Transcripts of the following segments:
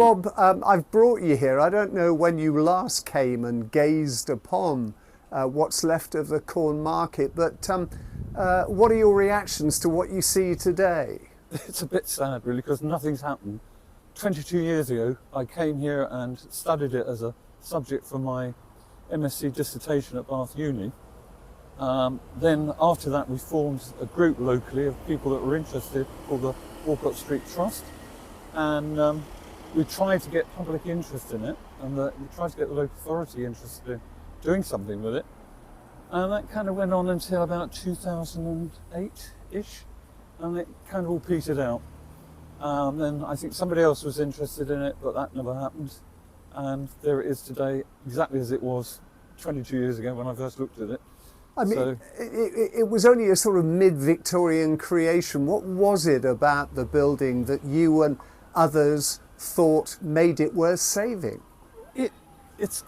Bob, I've brought you here. I don't know when you last came and gazed upon what's left of the Corn Market, but what are your reactions to what you see today? It's a bit sad, really, because nothing's happened. 22 years ago, I came here and studied it as a subject for my MSc dissertation at Bath Uni. Then after that, we formed a group locally of people that were interested called the Walcot Street Trust. And we tried to get public interest in it, and we tried to get the local authority interested in doing something with it. And that kind of went on until about 2008-ish, and it kind of all petered out. Then I think somebody else was interested in it, but that never happened. And there it is today, exactly as it was 22 years ago when I first looked at it. I mean, it was only a sort of mid-Victorian creation. What was it about the building that you and others thought made it worth saving? It is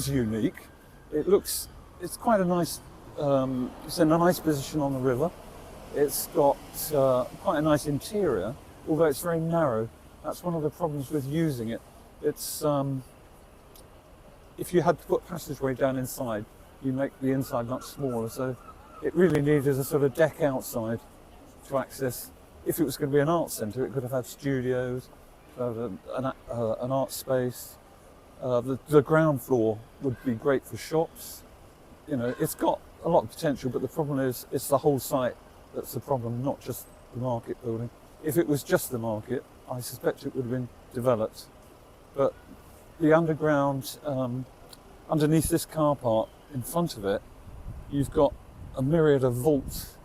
unique. It's quite a nice, it's in a nice position on the river. It's got quite a nice interior, although it's very narrow. That's one of the problems with using it. It's, if you had to put passageway down inside, you make the inside much smaller, so it really needed a sort of deck outside to access. If it was going to be an art centre, it could have had studios, an art space. The ground floor would be great for shops. You know, it's got a lot of potential, but the problem is it's the whole site that's the problem, not just the market building. If it was just the market, I suspect it would have been developed. But the underground, underneath this car park, in front of it, you've got a myriad of vaults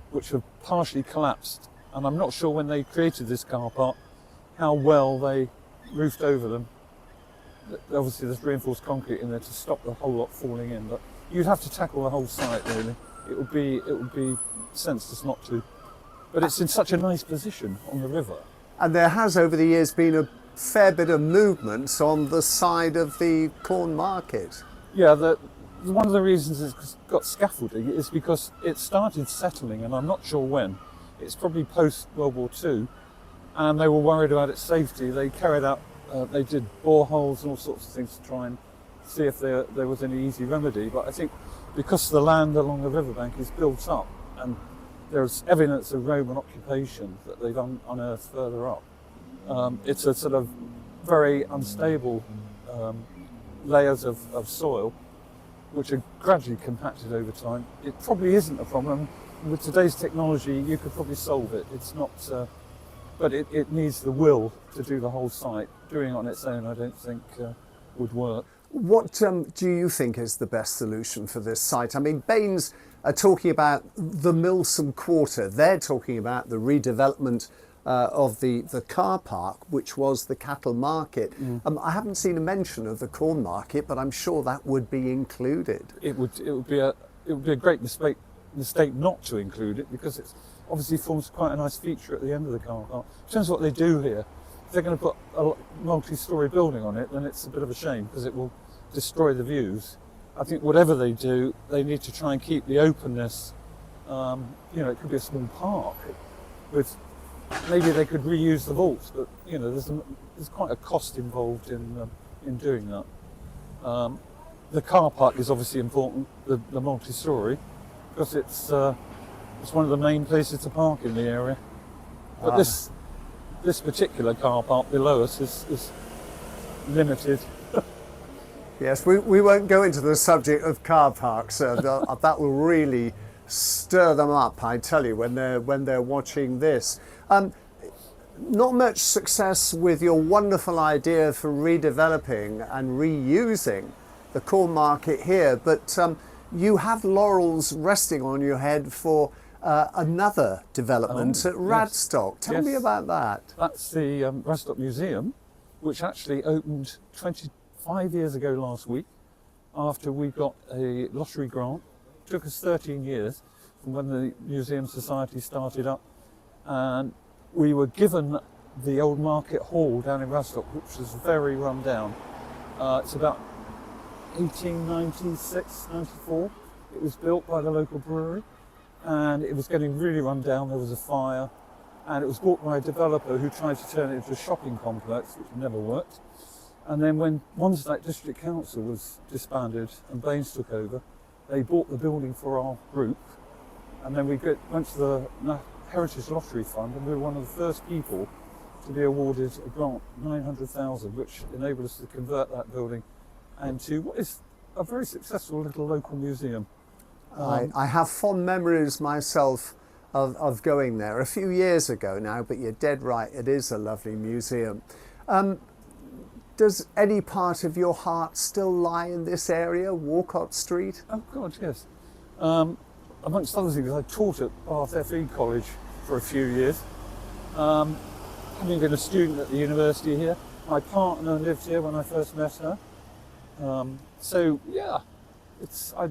which have partially collapsed. And I'm not sure when they created this car park how well they roofed over them. Obviously there's reinforced concrete in there to stop the whole lot falling in, but you'd have to tackle the whole site really. It would be senseless not to. But it's in such a nice position on the river. And there has over the years been a fair bit of movement on the side of the Corn Market. Yeah, one of the reasons it's got scaffolding is because it started settling, and I'm not sure when. It's probably post World War II, and they were worried about its safety. They carried out, they did boreholes and all sorts of things to try and see if there was any easy remedy. But I think because the land along the riverbank is built up, and there's evidence of Roman occupation that they've unearthed further up, it's a sort of very unstable layers of soil, which are gradually compacted over time. It probably isn't a problem. With today's technology, you could probably solve it. It's not, but it needs the will to do the whole site. Doing it on its own, I don't think would work. What do you think is the best solution for this site? I mean, Baines are talking about the Milsom Quarter. They're talking about the redevelopment of the car park, which was the cattle market. I haven't seen a mention of the Corn Market, but I'm sure that would be included. It would be a great mistake not to include it, because it obviously forms quite a nice feature at the end of the car park. In terms of what they do here, if they're going to put a multi-storey building on it, then it's a bit of a shame because it will destroy the views. I think whatever they do, they need to try and keep the openness. You know, it could be a small park with. Maybe they could reuse the vaults, but you know, there's quite a cost involved in doing that. The car park is obviously important, the multi-storey, because it's one of the main places to park in the area. But this particular car park below us is limited. Yes, we won't go into the subject of car parks. That will really stir them up, I tell you, when they're watching this. Not much success with your wonderful idea for redeveloping and reusing the Corn Market here, but you have laurels resting on your head for another development at Radstock. Tell me about that. That's the Radstock Museum, which actually opened 25 years ago last week after we got a lottery grant. It took us 13 years from when the Museum Society started up, and we were given the old market hall down in Radstock, which was very run down. It's about 1896, 94. It was built by the local brewery, and it was getting really run down. There was a fire, and it was bought by a developer who tried to turn it into a shopping complex, which never worked. And then when Wanstead District Council was disbanded and Baines took over, they bought the building for our group, and then we went to the Heritage Lottery Fund, and we were one of the first people to be awarded a grant, 900,000, which enabled us to convert that building into what is a very successful little local museum. I have fond memories myself of going there a few years ago now, but you're dead right, it is a lovely museum. Does any part of your heart still lie in this area, Walcot Street? Oh God, yes. Amongst other things, I taught at Bath FE College for a few years. Having been a student at the university here, my partner lived here when I first met her. So yeah, I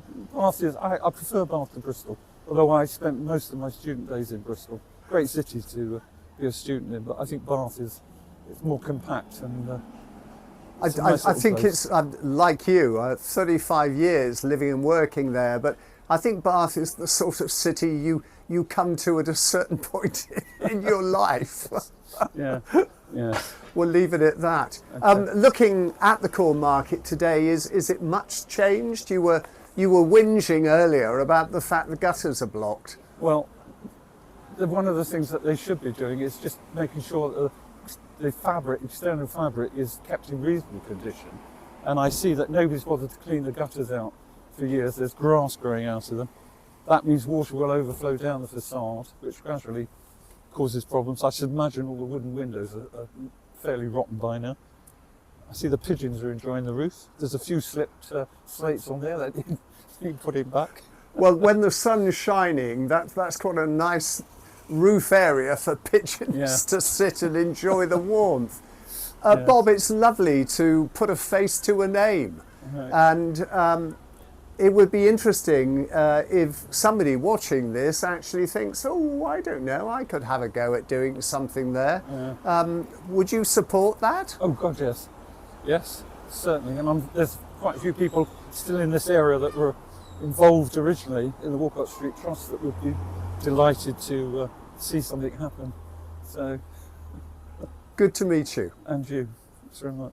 prefer Bath to Bristol, although I spent most of my student days in Bristol. Great city to be a student in, but I think Bath it's more compact and I think place. it's like you, 35 years living and working there, but I think Bath is the sort of city you come to at a certain point in your life. Yeah, yeah. We'll leave it at that. Okay. Looking at the Corn Market today, is it much changed? You were whinging earlier about the fact the gutters are blocked. Well, one of the things that they should be doing is just making sure that the fabric, external fabric, is kept in reasonable condition. And I see that nobody's bothered to clean the gutters out for years. There's grass growing out of them. That means water will overflow down the facade, which gradually causes problems. I should imagine all the wooden windows are fairly rotten by now. I see the pigeons are enjoying the roof. There's a few slipped slates on there that need putting back. Well, when the sun's shining, that's quite a nice roof area for pigeons to sit and enjoy the warmth. Yes. Bob, it's lovely to put a face to a name. Right. And it would be interesting if somebody watching this actually thinks, oh, I don't know, I could have a go at doing something there. Yeah. Would you support that? Oh God, yes. Yes, certainly. And there's quite a few people still in this area that were involved originally in the Walcot Street Trust that would be delighted to see something happen. So, Good to meet you. and you, thanks very much.